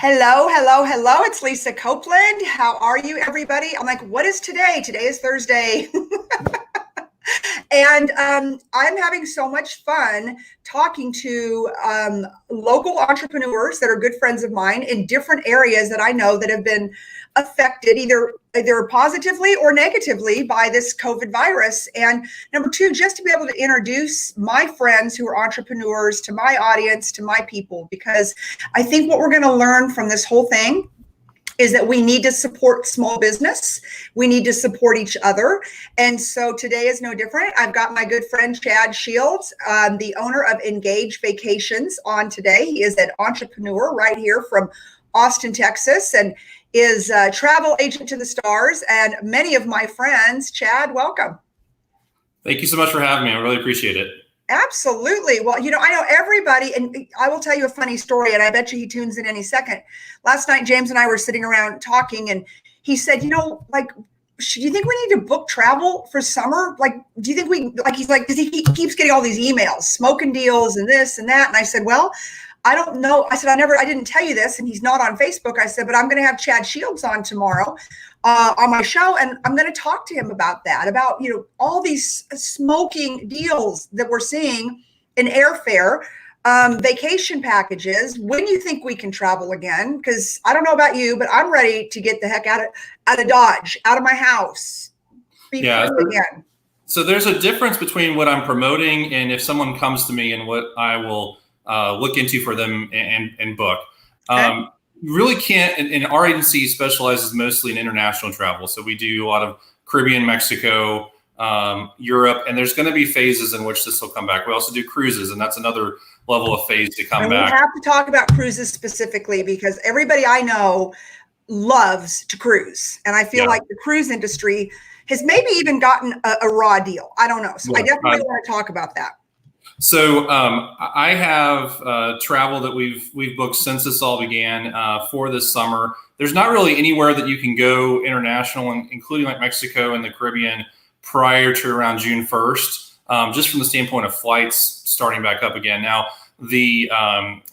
Hello, hello, hello. It's Lisa Copeland. How are you, everybody? I'm like, what is today? Today is Thursday. And I'm having so much fun talking to local entrepreneurs that are good friends of mine in different areas that I know that have been affected either positively or negatively by this COVID virus. And number two, just to be able to introduce my friends who are entrepreneurs to my audience, to my people, because I think what we're going to learn from this whole thing is that we need to support small business. We need to support each other. And so today is no different. I've got my good friend, Chad Shields, the owner of Engage Vacations, on today. He is an entrepreneur right here from Austin, Texas, and is a travel agent to the stars. And many of my friends, Chad, welcome. Thank you so much for having me. I really appreciate it. Absolutely. Well, I know everybody, and I will tell you a funny story, and I bet you he tunes in any second. Last night, James and I were sitting around talking, and he said, do you think we need to book travel for summer? Like, do you think he's like, because he keeps getting all these emails, smoking deals and this and that. And I said, well, I don't know. I said, I didn't tell you this, and he's not on Facebook. I said, but I'm going to have Chad Shields on tomorrow on my show, and I'm going to talk to him about that, about, all these smoking deals that we're seeing in airfare, vacation packages. When you think we can travel again? Because I don't know about you, but I'm ready to get the heck out of Dodge, out of my house, be free again. So there's a difference between what I'm promoting and if someone comes to me and what I will look into for them and book. Okay. You really can't, and our agency specializes mostly in international travel. So we do a lot of Caribbean, Mexico, Europe, and there's going to be phases in which this will come back. We also do cruises, and that's another level of phase to come back. We have to talk about cruises specifically because everybody I know loves to cruise. And I feel like the cruise industry has maybe even gotten a raw deal. I don't know. So I definitely want to talk about that. So I have travel that we've booked since this all began for this summer. There's not really anywhere that you can go international, including like Mexico and the Caribbean, prior to around June 1st, just from the standpoint of flights starting back up again. Now, the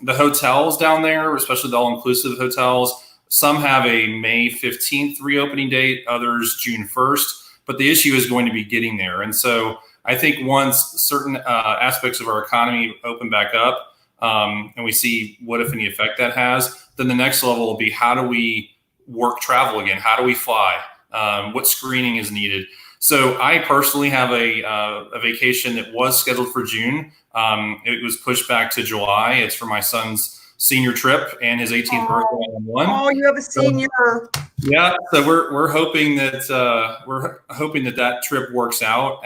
hotels down there, especially the Allinclusive hotels, some have a May 15th reopening date, others June 1st. But the issue is going to be getting there. And so I think once certain aspects of our economy open back up and we see what, if any, effect that has, then the next level will be how do we work travel again? How do we fly? What screening is needed? So I personally have a vacation that was scheduled for June. It was pushed back to July. It's for my son's senior trip and his 18th birthday on one. Oh, you have a senior. Yeah, so we're hoping that that trip works out.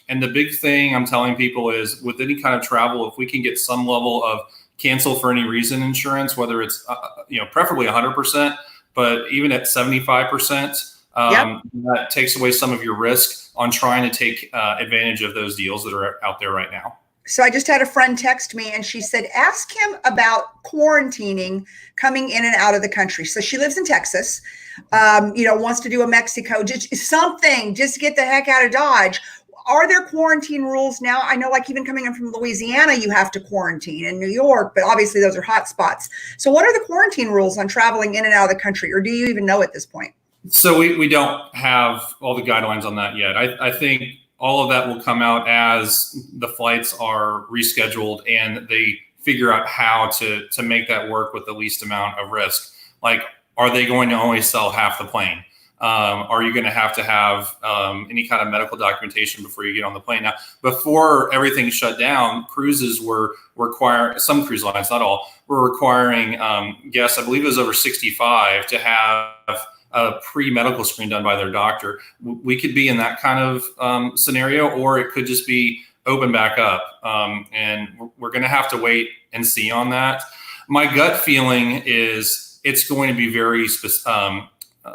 And the big thing I'm telling people is, with any kind of travel, if we can get some level of cancel for any reason insurance, whether it's preferably 100%, but even at 75%, that takes away some of your risk on trying to take advantage of those deals that are out there right now. So I just had a friend text me and she said, ask him about quarantining coming in and out of the country. So she lives in Texas, wants to do a Mexico, just something, just to get the heck out of Dodge. Are there quarantine rules now? I know, like, even coming in from Louisiana, you have to quarantine, in New York, but obviously those are hot spots. So what are the quarantine rules on traveling in and out of the country? Or do you even know at this point? So we don't have all the guidelines on that yet. I think all of that will come out as the flights are rescheduled and they figure out how to make that work with the least amount of risk. Like, are they going to only sell half the plane? Are you going to have any kind of medical documentation before you get on the plane? Now, before everything shut down, cruises were requiring, some cruise lines, not all, were requiring guests, I believe it was over 65, to have a pre-medical screen done by their doctor. We could be in that kind of scenario, or it could just be open back up. And we're going to have to wait and see on that. My gut feeling is it's going to be very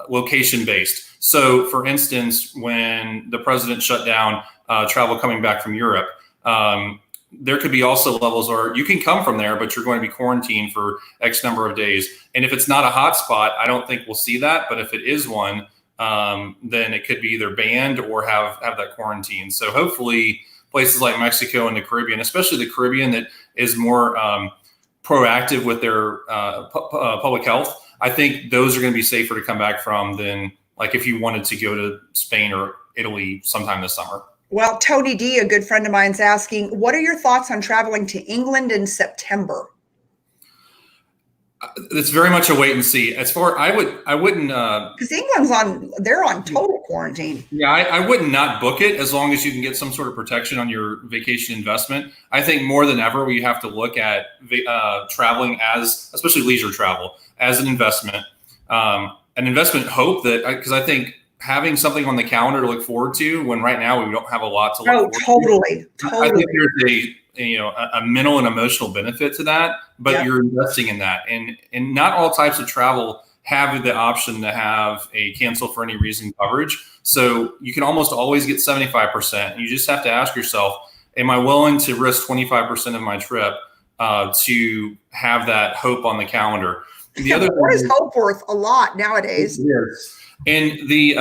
location based. So for instance, when the president shut down travel coming back from Europe, there could be also levels where you can come from there, but you're going to be quarantined for X number of days. And if it's not a hot spot, I don't think we'll see that. But if it is one, then it could be either banned or have that quarantine. So hopefully places like Mexico and the Caribbean, especially the Caribbean, that is more proactive with their public health, I think those are going to be safer to come back from than like if you wanted to go to Spain or Italy sometime this summer. Well, Tony D, a good friend of mine, is asking, what are your thoughts on traveling to England in September? It's very much a wait and see. As far I wouldn't because they're on total quarantine. Yeah, I would not book it as long as you can get some sort of protection on your vacation investment. I think more than ever we have to look at traveling especially leisure travel, as an investment hope that because I think having something on the calendar to look forward to when right now we don't have a lot to look forward to. Totally. I think there's a mental and emotional benefit to that, but you're investing in that, and not all types of travel have the option to have a cancel for any reason coverage. So you can almost always get 75%. You just have to ask yourself, am I willing to risk 25% of my trip to have that hope on the calendar? The other what is hope worth a lot nowadays? Yes. And the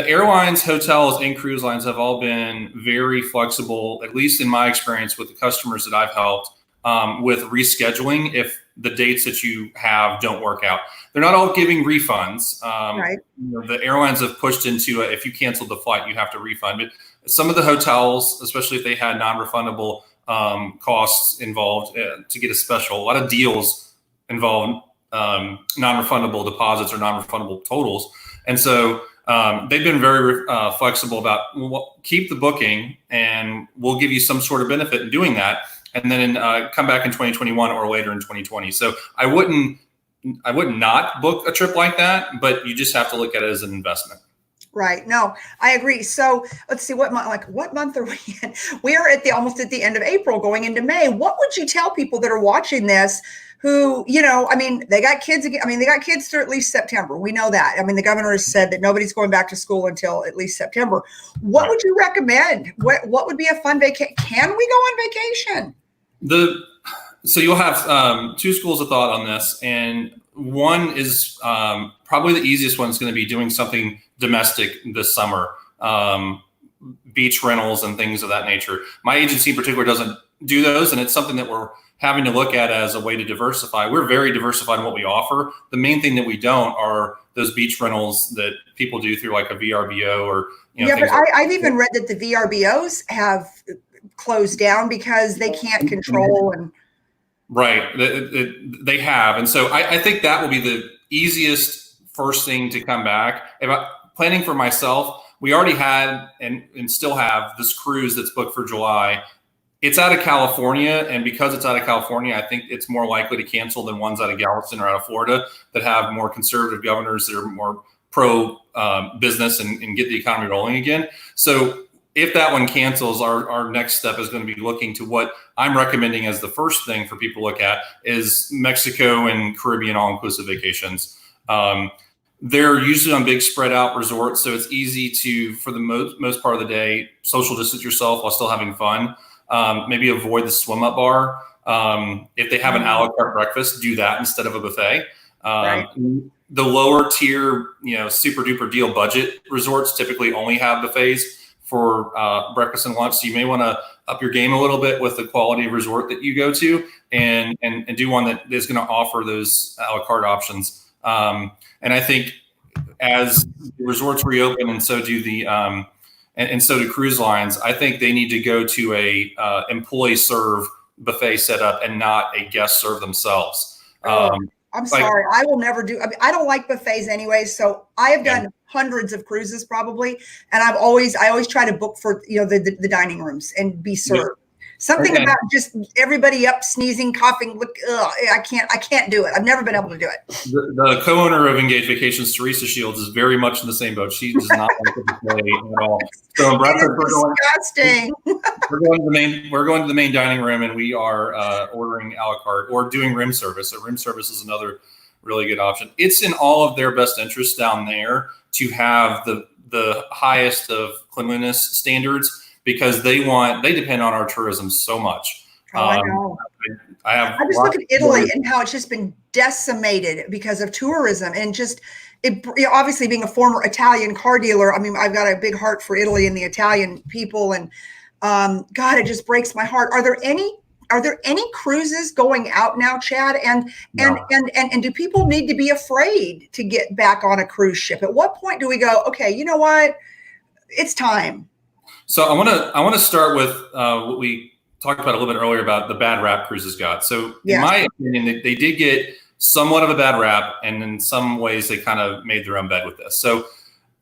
airlines, hotels, and cruise lines have all been very flexible, at least in my experience with the customers that I've helped, with rescheduling if the dates that you have don't work out. They're not all giving refunds. Right. The airlines have pushed into if you cancel the flight, you have to refund it. Some of the hotels, especially if they had non-refundable costs involved to get a special, a lot of deals involve non-refundable deposits or non-refundable totals. And so they've been very flexible about keep the booking and we'll give you some sort of benefit in doing that. And then come back in 2021 or later in 2020. So I would not book a trip like that, but you just have to look at it as an investment. Right. No, I agree. So let's see what month are we in? We are almost at the end of April going into May. What would you tell people that are watching this who, they got kids again. They got kids through at least September. We know that. The governor has said that nobody's going back to school until at least September. What would you recommend? What would be a fun vacation? Can we go on vacation? So you'll have two schools of thought on this. And one is probably the easiest one is going to be doing something domestic this summer, beach rentals and things of that nature. My agency in particular doesn't do those. And it's something that we're having to look at as a way to diversify. We're very diversified in what we offer. The main thing that we don't are those beach rentals that people do through like a VRBO or, but I've even read that the VRBOs have closed down because they can't control and. Right. They have. And so I think that will be the easiest first thing to come back. If planning for myself, we already had and still have this cruise that's booked for July. It's out of California, and because it's out of California, I think it's more likely to cancel than ones out of Galveston or out of Florida that have more conservative governors that are more pro business and get the economy rolling again. So if that one cancels, our next step is going to be looking to what I'm recommending as the first thing for people to look at is Mexico and Caribbean all-inclusive vacations. They're usually on big spread out resorts, so it's easy to, for the most part of the day, social distance yourself while still having fun. Maybe avoid the swim up bar. If they have an a la carte breakfast, do that instead of a buffet. Right. The lower tier, super duper deal budget resorts typically only have buffets for breakfast and lunch. So you may want to up your game a little bit with the quality of resort that you go to and do one that is going to offer those a la carte options. And I think as the resorts reopen and so do the and so do cruise lines, I think they need to go to a employee serve buffet setup and not a guest serve themselves. I'm sorry. I will never do. I don't like buffets anyway. So I have done hundreds of cruises probably. And I always try to book for, the dining rooms and be served. Something about just everybody up sneezing, coughing. Look, I can't do it. I've never been able to do it. The co-owner of Engage Vacations, Teresa Shields, is very much in the same boat. She does not like the buffet at all. So disgusting. We're going to the main dining room, and we are ordering a la carte or doing room service. So room service is another really good option. It's in all of their best interest down there to have the highest of cleanliness standards, because they depend on our tourism so much. I know. I just look at Italy and how it's just been decimated because of tourism and just obviously being a former Italian car dealer. I've got a big heart for Italy and the Italian people, and God, it just breaks my heart. Are there any are there any cruises going out now, Chad? And No. and do people need to be afraid to get back on a cruise ship? At what point do we go, okay, you know what? It's time. So I want to start with what we talked about a little bit earlier about the bad rap cruises got. So in my opinion, they did get somewhat of a bad rap, and in some ways they kind of made their own bed with this. So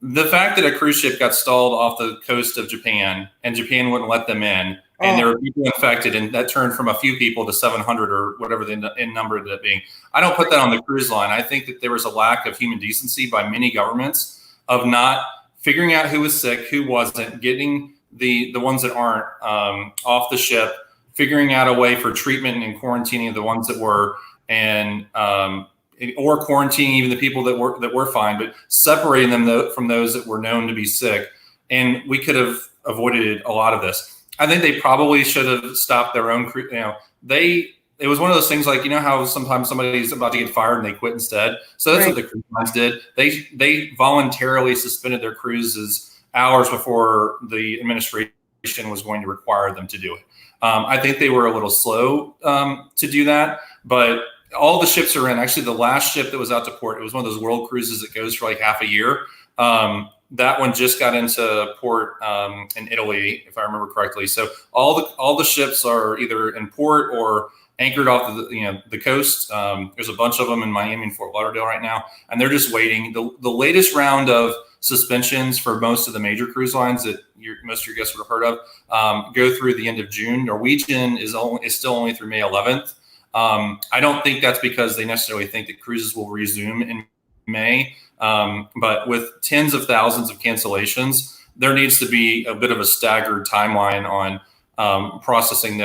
the fact that a cruise ship got stalled off the coast of Japan and Japan wouldn't let them in, and there were people infected, and that turned from a few people to 700 or whatever the number ended up being. I don't put that on the cruise line. I think that there was a lack of human decency by many governments of not figuring out who was sick, who wasn't, getting the ones that aren't off the ship, figuring out a way for treatment and quarantining the ones that were, and or quarantining even the people that were fine, but separating them from those that were known to be sick. And we could have avoided a lot of this. I think they probably should have stopped their own. It was one of those things like, you know how sometimes somebody's about to get fired and they quit instead. So that's what the cruise lines did. They voluntarily suspended their cruises hours before the administration was going to require them to do it. I think they were a little slow to do that, but all the ships are in. Actually, the last ship that was out to port, it was one of those world cruises that goes for like half a year. That one just got into port in Italy, if I remember correctly. So all the ships are either in port or anchored off the coast. There's a bunch of them in Miami and Fort Lauderdale right now, and they're just waiting. The latest round of suspensions for most of the major cruise lines that most of your guests would have heard of go through the end of June. Norwegian is still only through May 11th. I don't think that's because they necessarily think that cruises will resume in May, but with tens of thousands of cancellations, there needs to be a bit of a staggered timeline on processing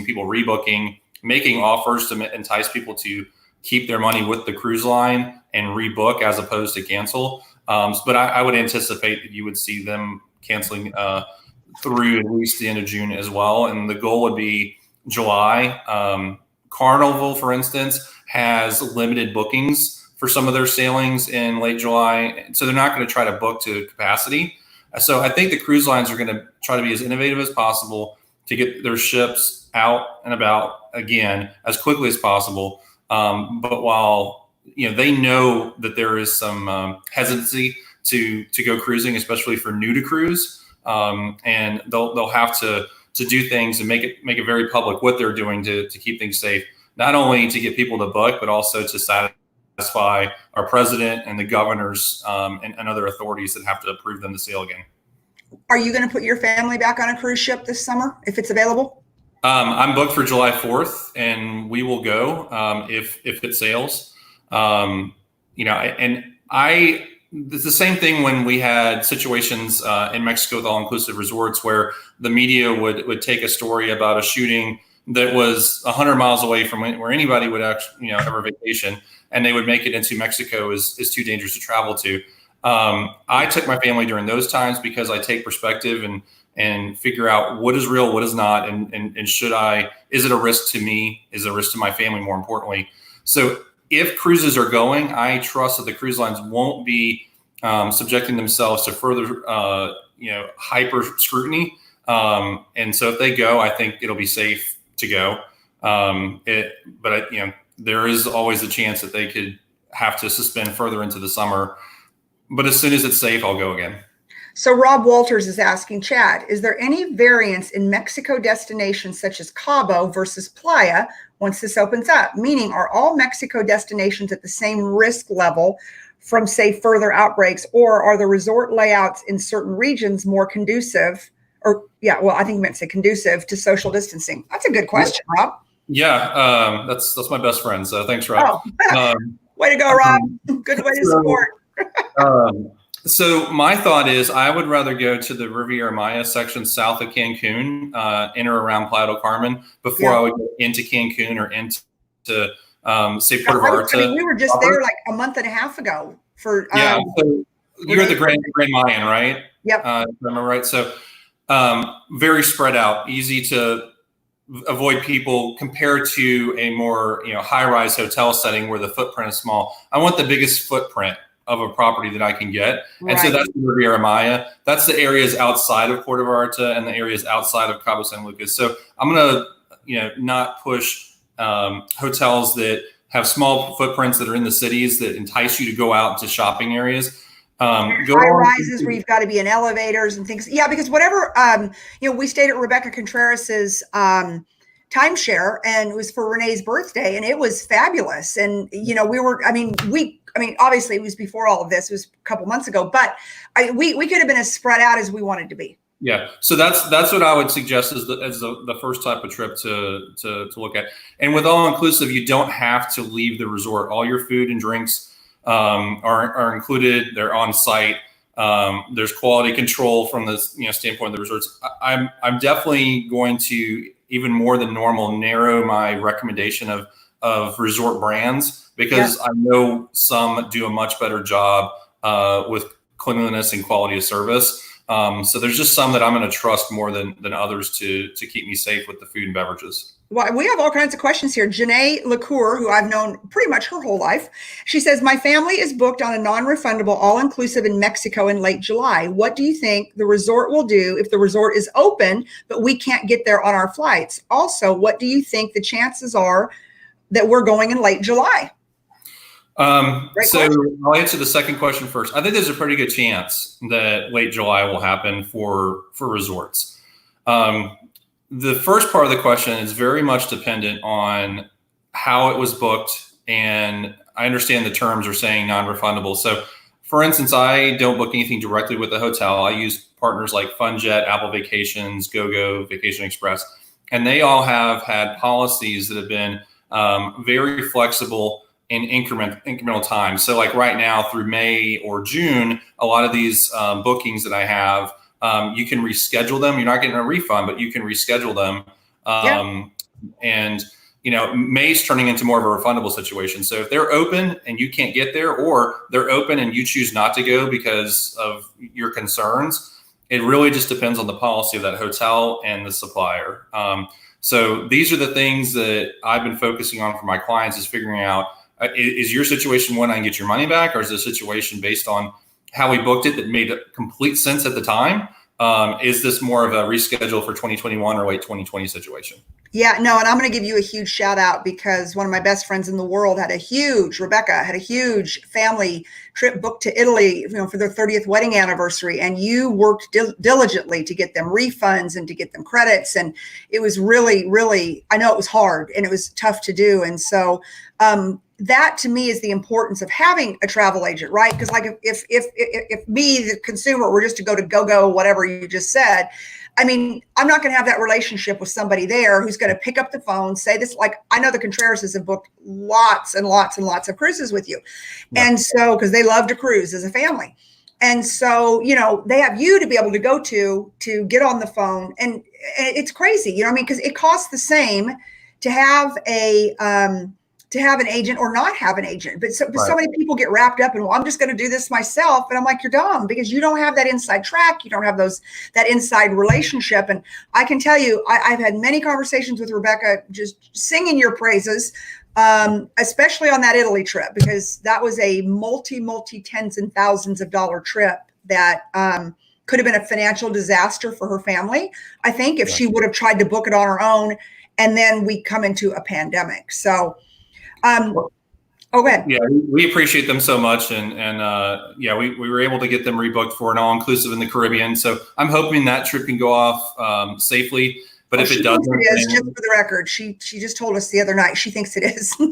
people rebooking, making offers to entice people to keep their money with the cruise line and rebook as opposed to cancel. But I would anticipate that you would see them canceling through at least the end of June as well. And the goal would be July. Carnival, for instance, has limited bookings for some of their sailings in late July. So they're not going to try to book to capacity. So I think the cruise lines are going to try to be as innovative as possible to get their ships out and about again as quickly as possible. But while they know that there is some hesitancy to go cruising, especially for new to cruise, and they'll have to do things and make it very public what they're doing to keep things safe, not only to get people to book, but also to satisfy our president and the governors and other authorities that have to approve them to sail again. Are you going to put your family back on a cruise ship this summer if it's available? I'm booked for July 4th, and we will go if it sails. It's the same thing when we had situations in Mexico with all-inclusive resorts where the media would take a story about a shooting that was 100 miles away from where anybody would actually ever vacation, and they would make it into Mexico is too dangerous to travel to. I took my family during those times because I take perspective and figure out what is real, what is not, and is it a risk to me? Is it a risk to my family, more importantly? So if cruises are going, I trust that the cruise lines won't be subjecting themselves to further, hyper scrutiny. And so if they go, I think it'll be safe to go. There is always a chance that they could have to suspend further into the summer. But as soon as it's safe, I'll go again. So Rob Walters is asking, Chad, is there any variance in Mexico destinations such as Cabo versus Playa once this opens up? Meaning, are all Mexico destinations at the same risk level from, say, further outbreaks, or are the resort layouts in certain regions more conducive, I think you meant to say conducive to social distancing? That's a good question, Rob. Yeah, that's my best friend. So thanks, Rob. Way to go, Rob. Good way to support. So my thought is I would rather go to the Riviera Maya section south of Cancun, in or around Playa del Carmen, before I would go into Cancun or into, say, Puerto Vallarta. We were just there like a month and a half ago. So you're at the Grand Mayan, right? Yep. Remember, right? So very spread out, easy to avoid people compared to a more high-rise hotel setting where the footprint is small. I want the biggest footprint of a property that I can get. Right. And so that's the Riviera Maya. That's the areas outside of Puerto Vallarta and the areas outside of Cabo San Lucas. So I'm going to not push hotels that have small footprints that are in the cities that entice you to go out to shopping areas. High rises where you've got to be in elevators and things. Yeah, because whatever, we stayed at Rebecca Contreras's timeshare, and it was for Renee's birthday, and it was fabulous. And obviously it was before all of this. It was a couple months ago, but we could have been as spread out as we wanted to be. Yeah, so that's what I would suggest as the first type of trip to look at. And with all inclusive, you don't have to leave the resort. All your food and drinks are included. They're on site. There's quality control from the standpoint of the resorts. I'm definitely going to, even more than normal, narrow my recommendation of resort brands, because I know some do a much better job with cleanliness and quality of service. So there's just some that I'm going to trust more than others to keep me safe with the food and beverages. Well, we have all kinds of questions here. Janae LaCour, who I've known pretty much her whole life, she says, my family is booked on a non-refundable all-inclusive in Mexico in late July. What do you think the resort will do if the resort is open, but we can't get there on our flights? Also, what do you think the chances are that we're going in late July? So I'll answer the second question first. I think there's a pretty good chance that late July will happen for resorts. The first part of the question is very much dependent on how it was booked, and I understand the terms are saying non-refundable. So, for instance, I don't book anything directly with the hotel. I use partners like FunJet, Apple Vacations, GoGo, Vacation Express, and they all have had policies that have been very flexible in incremental time. So like right now through May or June, a lot of these bookings that I have, you can reschedule them. You're not getting a refund, but you can reschedule them. And May's turning into more of a refundable situation. So if they're open and you can't get there, or they're open and you choose not to go because of your concerns, it really just depends on the policy of that hotel and the supplier. So these are the things that I've been focusing on for my clients, is figuring out, is your situation one I can get your money back, or is the situation based on how we booked it that made complete sense at the time? Is this more of a reschedule for 2021 or late 2020 situation? Yeah, no, and I'm going to give you a huge shout out, because one of my best friends in the world Rebecca had a huge family trip booked to Italy, for their 30th wedding anniversary. And you worked diligently to get them refunds and to get them credits. And it was really, really, I know it was hard and it was tough to do. And so, that to me is the importance of having a travel agent, right? Because like if me, the consumer, were just to go to GoGo, whatever you just said, I'm not going to have that relationship with somebody there who's going to pick up the phone, say this. Like, I know the Contrerases have booked lots and lots and lots of cruises with you. Yeah. And so, because they love to cruise as a family. And so, they have you to be able to go to get on the phone. And it's crazy, because it costs the same to have an agent or not have an agent. But so many people get wrapped up in, well, I'm just going to do this myself. And I'm like, you're dumb, because you don't have that inside track. You don't have that inside relationship. And I can tell you, I've had many conversations with Rebecca, just singing your praises, especially on that Italy trip, because that was a multi tens and thousands of dollar trip that could have been a financial disaster for her family, I think, if she would have tried to book it on her own. And then we come into a pandemic. So, yeah, we appreciate them so much, and we were able to get them rebooked for an all-inclusive in the Caribbean. So I'm hoping that trip can go off safely. But if it doesn't, it is, just for the record, she just told us the other night she thinks it is. We're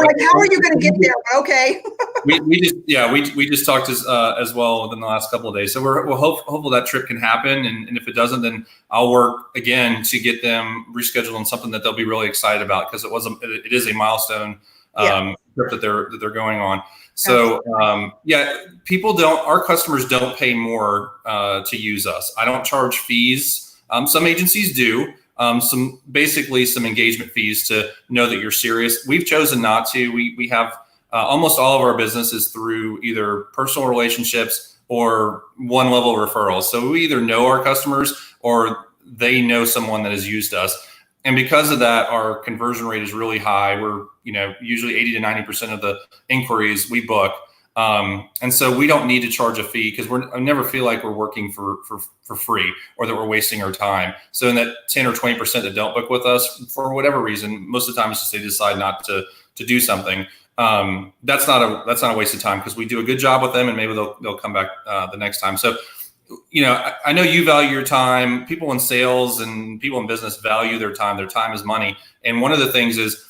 like, how are you going to get there? Okay. we just talked as well within the last couple of days. So we're hopeful that trip can happen, and if it doesn't, then I'll work again to get them rescheduled on something that they'll be really excited about, because it is a milestone trip that they're going on. So our customers don't pay more to use us. I don't charge fees. Some agencies do. Some engagement fees to know that you're serious. We've chosen not to. We have almost all of our businesses through either personal relationships or one level referrals. So we either know our customers or they know someone that has used us. And because of that, our conversion rate is really high. We're, usually 80 to 90% of the inquiries we book And so we don't need to charge a fee because I never feel like we're working for free or that we're wasting our time. So in that 10 or 20% that don't book with us for whatever reason, most of the time it's just they decide not to do something. That's not a waste of time because we do a good job with them and maybe they'll come back the next time. So, I know you value your time. People in sales and people in business value their time. Their time is money. And one of the things is,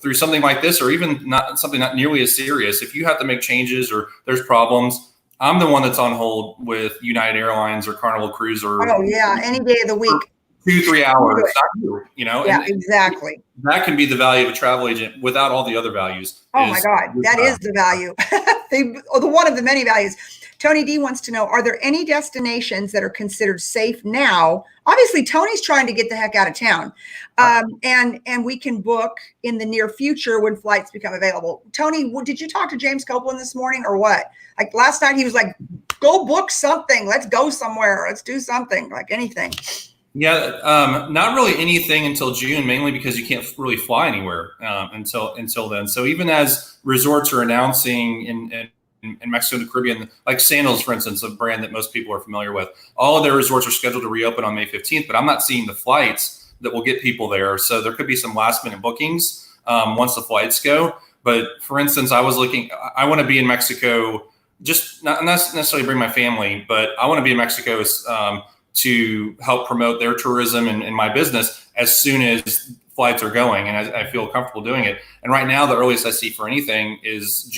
through something like this, or even not nearly as serious, if you have to make changes or there's problems, I'm the one that's on hold with United Airlines or Carnival Cruise or any day of the week, 2-3 hours. Not you, Yeah, exactly. That can be the value of a travel agent without all the other values. Oh my God, that is the value. The one of the many values. Tony D wants to know, are there any destinations that are considered safe now? Obviously, Tony's trying to get the heck out of town. And we can book in the near future when flights become available. Tony, did you talk to James Copeland this morning or what? Like last night, he was like, go book something. Let's go somewhere. Let's do something, like anything. Yeah, not really anything until June, mainly because you can't really fly anywhere until then. So even as resorts are announcing in Mexico and the Caribbean, like Sandals, for instance, a brand that most people are familiar with, all of their resorts are scheduled to reopen on May 15th, but I'm not seeing the flights that will get people there. So there could be some last minute bookings once the flights go. But for instance, I want to be in Mexico, just not necessarily bring my family, but I want to be in Mexico to help promote their tourism and my business as soon as flights are going, and I feel comfortable doing it. And right now, the earliest I see for anything is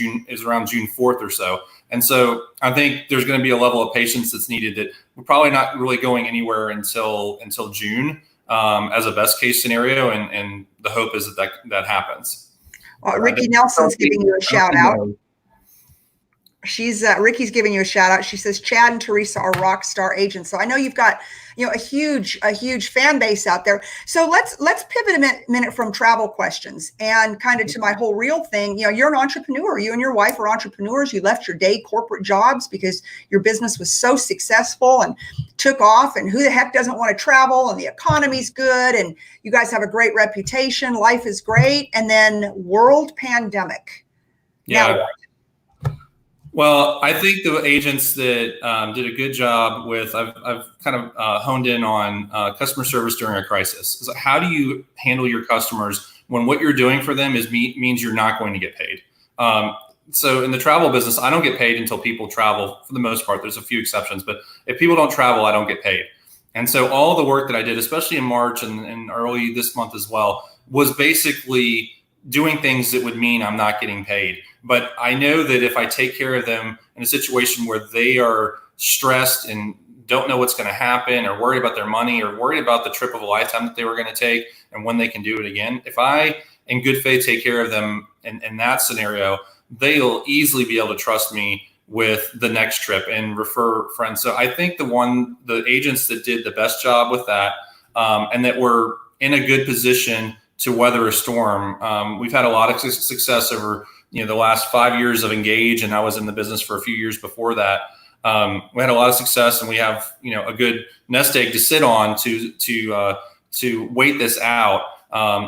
around June 4th or so. And so I think there's going to be a level of patience that's needed that we're probably not really going anywhere until June as a best case scenario. And the hope is that happens. Well, Ricky Nelson's giving you a shout out. Ricky's giving you a shout out. She says, Chad and Teresa are rock star agents. So I know you've got, a huge fan base out there. So let's pivot a minute from travel questions and kind of to my whole real thing. You're an entrepreneur. You and your wife are entrepreneurs. You left your day corporate jobs because your business was so successful and took off, and who the heck doesn't want to travel, and the economy's good, and you guys have a great reputation. Life is great. And then world pandemic. Yeah. Well, I think the agents that did a good job with, I've kind of honed in on customer service during a crisis. So how do you handle your customers when what you're doing for them means you're not going to get paid? So in the travel business, I don't get paid until people travel for the most part. There's a few exceptions, but if people don't travel, I don't get paid. And so all the work that I did, especially in March and early this month as well, was basically doing things that would mean I'm not getting paid. But I know that if I take care of them in a situation where they are stressed and don't know what's going to happen, or worried about their money, or worried about the trip of a lifetime that they were going to take and when they can do it again, if I, in good faith, take care of them in that scenario, they'll easily be able to trust me with the next trip and refer friends. So I think the agents that did the best job with that and that were in a good position to weather a storm. We've had a lot of success over the last 5 years of Engage, and I was in the business for a few years before that. We had a lot of success, and we have a good nest egg to sit on to wait this out.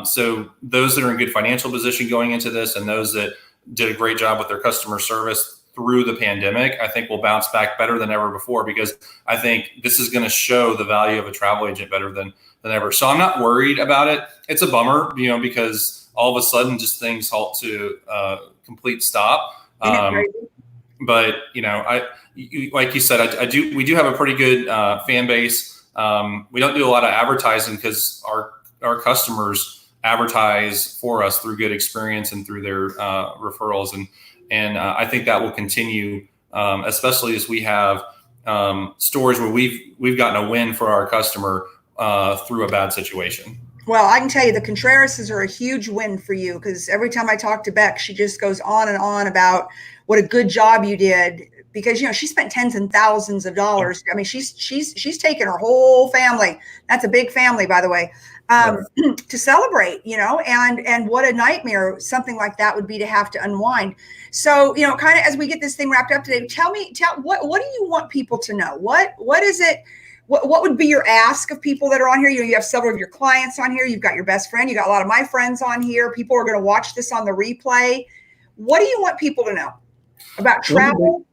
So those that are in good financial position going into this, and those that did a great job with their customer service through the pandemic, I think will bounce back better than ever before, because I think this is going to show the value of a travel agent better than ever. So I'm not worried about it. It's a bummer, because all of a sudden just things halt to complete stop. But like you said, we do have a pretty good fan base. We don't do a lot of advertising because our customers advertise for us through good experience and through their referrals. And I think that will continue, especially as we have stores where we've gotten a win for our customer through a bad situation. Well, I can tell you the Contrerases are a huge win for you, because every time I talk to Beck, she just goes on and on about what a good job you did, because she spent tens and thousands of dollars. I mean, she's taken her whole family. That's a big family, by the way, to celebrate. And what a nightmare something like that would be to have to unwind. So kind of as we get this thing wrapped up today, tell what do you want people to know? What is it? What would be your ask of people that are on here? You have several of your clients on here. You've got your best friend. You got a lot of my friends on here. People are going to watch this on the replay. What do you want people to know? about travel?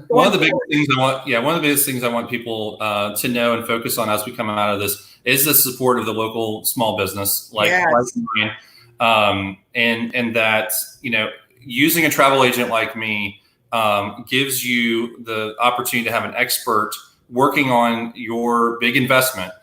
One of the biggest things one of the biggest things I want people to know and focus on as we come out of this is the support of the local small business, like mine, and that using a travel agent like me gives you the opportunity to have an expert working on your big investment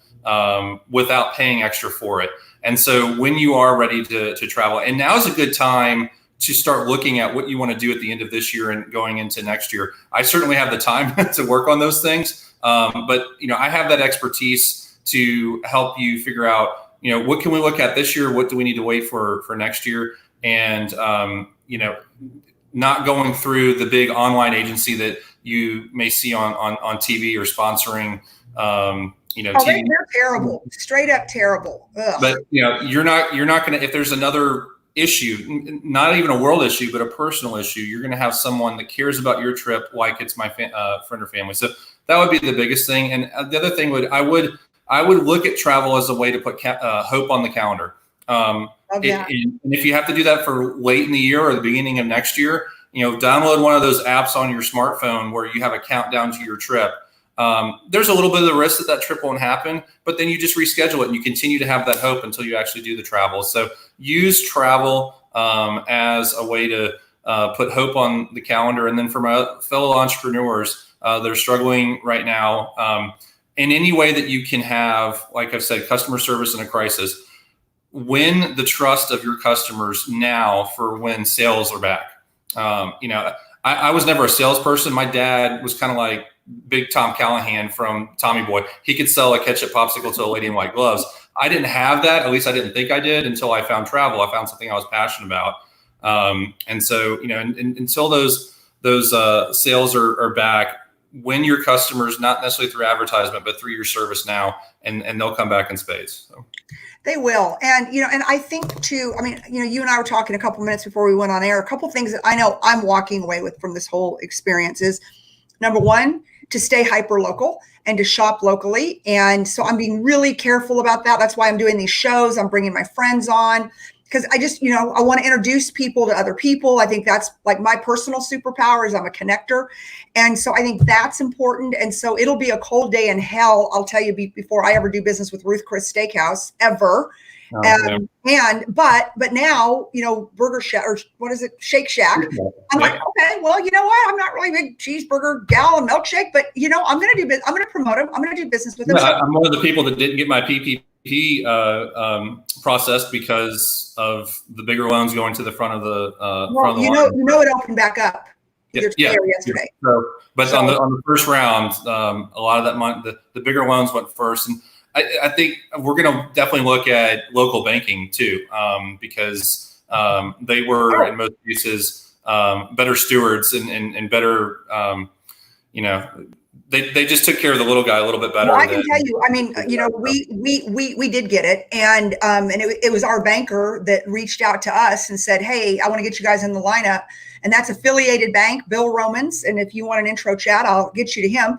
without paying extra for it. And so when you are ready to travel, and now is a good time to start looking at what you want to do at the end of this year and going into next year. I certainly have the time to work on those things, but I have that expertise to help you figure out, what can we look at this year? What do we need to wait for next year? And not going through the big online agency that you may see on TV or sponsoring. TV. They're terrible, straight up terrible. Ugh. But you're not going to, if there's another issue, not even a world issue, but a personal issue, you're going to have someone that cares about your trip like it's my friend or family. So that would be the biggest thing. And the other thing I would look at travel as a way to put hope on the calendar. And if you have to do that for late in the year or the beginning of next year, download one of those apps on your smartphone where you have a countdown to your trip. There's a little bit of the risk that trip won't happen, but then you just reschedule it and you continue to have that hope until you actually do the travel. So use travel as a way to put hope on the calendar. And then for my fellow entrepreneurs that are struggling right now, in any way that you can have, like I've said, customer service in a crisis, win the trust of your customers now for when sales are back. I was never a salesperson. My dad was kind of like Big Tom Callahan from Tommy Boy. He could sell a ketchup popsicle to a lady in white gloves. I didn't have that. At least I didn't think I did until I found travel. I found something I was passionate about. And so, until those sales are back, win your customers, not necessarily through advertisement, but through your service now, and they'll come back in spades. So. They will. And, and I think too, you and I were talking a couple minutes before we went on air, a couple things that I know I'm walking away with from this whole experience is, number one, to stay hyper local and to shop locally. And so I'm being really careful about that. That's why I'm doing these shows. I'm bringing my friends on because I just, I want to introduce people to other people. I think that's like my personal superpower is I'm a connector. And so I think that's important. And so it'll be a cold day in hell, I'll tell you, before I ever do business with Ruth Chris Steakhouse ever. But now, Burger Shack, or what is it? Shake Shack. I'm like, okay, well, you know what? I'm not really a big cheeseburger gal and milkshake, but I'm going to do I'm going to promote them. I'm going to do business with them. I'm one of the people that didn't get my PPP process because of the bigger loans going to the front of the front of the line. It opened back up. Yesterday. So, but on the first round, a lot of that money, the bigger loans went first, and I think we're going to definitely look at local banking too, because they were in most cases better stewards and better, they just took care of the little guy a little bit better. Well, I can tell you, we did get it, and it was our banker that reached out to us and said, "Hey, I want to get you guys in the lineup." And that's Affiliated Bank, Bill Romans. And if you want an intro chat, I'll get you to him.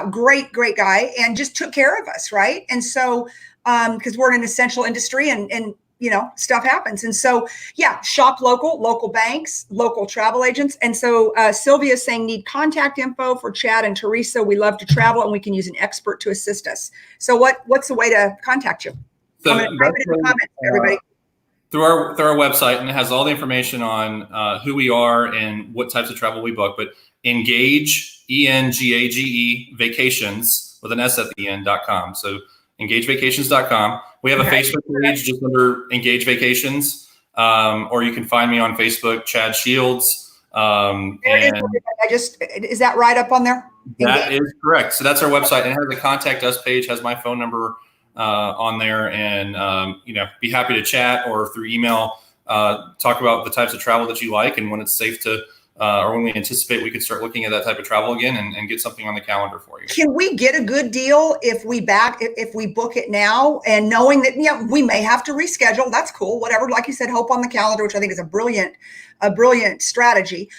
Great guy, and just took care of us, right? And so, because we're in an essential industry, and stuff happens. And so, shop local banks, local travel agents. And so Sylvia's saying need contact info for Chad and Teresa. We love to travel, and we can use an expert to assist us. So what's the way to contact you? So I'm going to type it in the comments, everybody. Through our website, and it has all the information on who we are and what types of travel we book. But Engage, ENGAGE, vacations with an S at the end.com. So engagevacations.com. We have a Facebook page just under Engage Vacations, or you can find me on Facebook, Chad Shields. Is that right up on there? That is correct. So that's our website, and it has a contact us page, has my phone number on there, and be happy to chat or through email, talk about the types of travel that you like and when it's safe to, or when we anticipate we could start looking at that type of travel again and get something on the calendar for you. Can we get a good deal if we book it now, and knowing that we may have to reschedule? That's cool. Whatever, like you said, hope on the calendar, which I think is a brilliant strategy.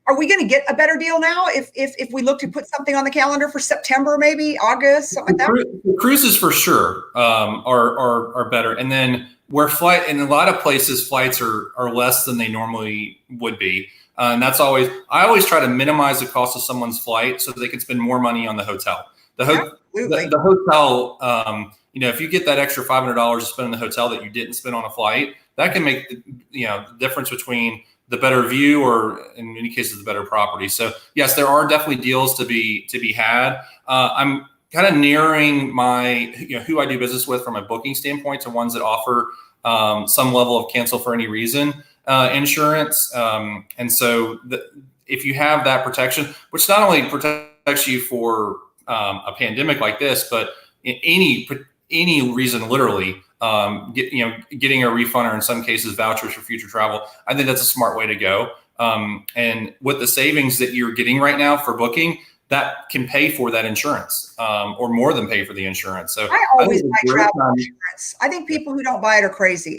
Are we going to get a better deal now if we look to put something on the calendar for September, maybe August, something like that? The cruises for sure are better, and then in a lot of places, flights are less than they normally would be. And I always try to minimize the cost of someone's flight so that they can spend more money on the hotel. The hotel, if you get that extra $500 to spend in the hotel that you didn't spend on a flight, that can make the difference between the better view or in many cases the better property. So yes, there are definitely deals to be had. I'm kind of narrowing my who I do business with from a booking standpoint to ones that offer some level of cancel for any reason insurance. And so if you have that protection, which not only protects you for a pandemic like this, but in any reason, literally, getting a refund or in some cases vouchers for future travel, I think that's a smart way to go. And with the savings that you're getting right now for booking, that can pay for that insurance or more than pay for the insurance. So I always buy travel insurance. I think people who don't buy it are crazy.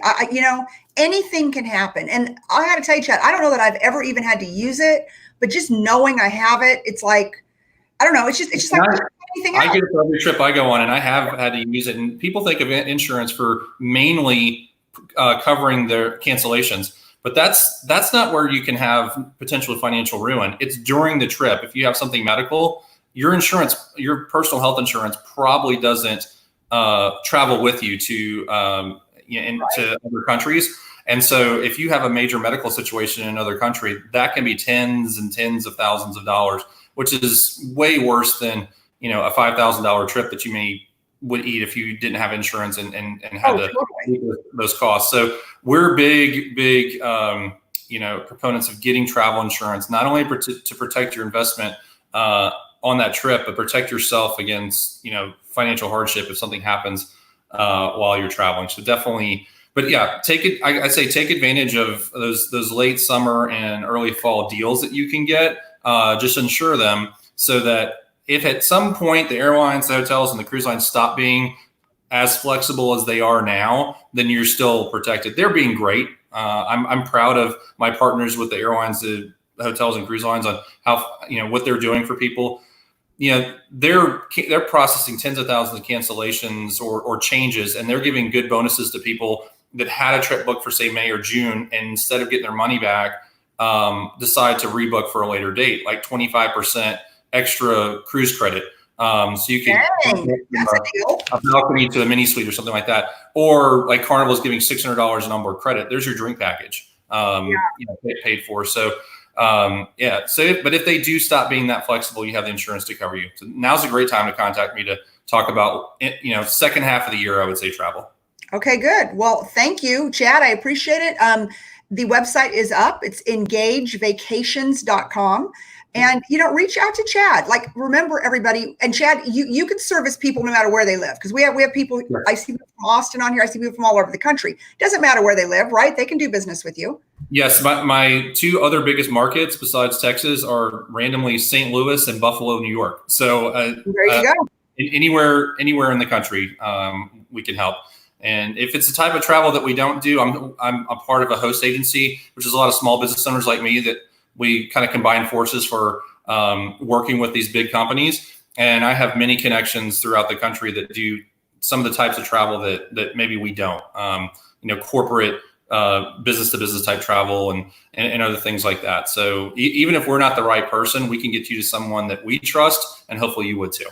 Anything can happen. And I got to tell you, Chad, I don't know that I've ever even had to use it, but just knowing I have it, it's like, I don't know. It's just like anything else. I get it for every trip I go on, and I have had to use it. And people think of insurance for mainly covering their cancellations, but that's not where you can have potential financial ruin. It's during the trip. If you have something medical, your personal health insurance probably doesn't travel with you to to other countries. And so if you have a major medical situation in another country, that can be tens and tens of thousands of dollars, which is way worse than a $5,000 trip that you would eat if you didn't have insurance and had to pay those costs. So we're big proponents of getting travel insurance, not only to protect your investment on that trip, but protect yourself against financial hardship if something happens while you're traveling. So definitely. But yeah, I say take advantage of those late summer and early fall deals that you can get. Just insure them so that if at some point the airlines, the hotels, and the cruise lines stop being as flexible as they are now, then you're still protected. They're being great. I'm proud of my partners with the airlines, the hotels, and cruise lines on how what they're doing for people. They're processing tens of thousands of cancellations or changes, and they're giving good bonuses to people that had a trip booked for say May or June, and instead of getting their money back, decide to rebook for a later date, like 25% extra cruise credit. So you can that's a deal. A balcony to a mini suite or something like that. Or like Carnival's giving $600 in onboard credit. There's your drink package paid for. So but if they do stop being that flexible, you have the insurance to cover you. So now's a great time to contact me to talk about second half of the year, I would say, travel. Okay, good. Well, thank you, Chad. I appreciate it. The website is up. It's engagevacations.com. And, reach out to Chad. Like, remember, everybody, and Chad, you can service people no matter where they live. Because we have people, sure. I see people from Austin on here. I see people from all over the country. Doesn't matter where they live, right? They can do business with you. Yes. My two other biggest markets besides Texas are randomly St. Louis and Buffalo, New York. So there you go. Anywhere in the country, we can help. And if it's the type of travel that we don't do, I'm a part of a host agency, which is a lot of small business owners like me that we kind of combine forces for working with these big companies. And I have many connections throughout the country that do some of the types of travel that maybe we don't, corporate business to business type travel and other things like that. So even if we're not the right person, we can get you to someone that we trust, and hopefully you would too.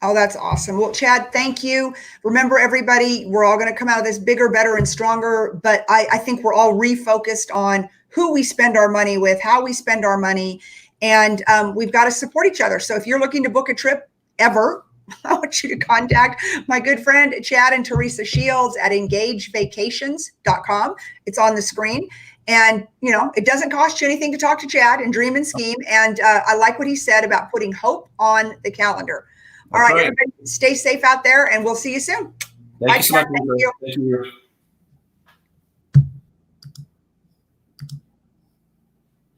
Oh, that's awesome. Well, Chad, thank you. Remember, everybody, we're all going to come out of this bigger, better, and stronger. But I think we're all refocused on who we spend our money with, how we spend our money. And we've got to support each other. So if you're looking to book a trip ever, I want you to contact my good friend, Chad and Teresa Shields at engagevacations.com. It's on the screen. And, it doesn't cost you anything to talk to Chad and dream and scheme. And I like what he said about putting hope on the calendar. All right, everybody, stay safe out there, and we'll see you soon. Thank you so much. Thank you. Thank you.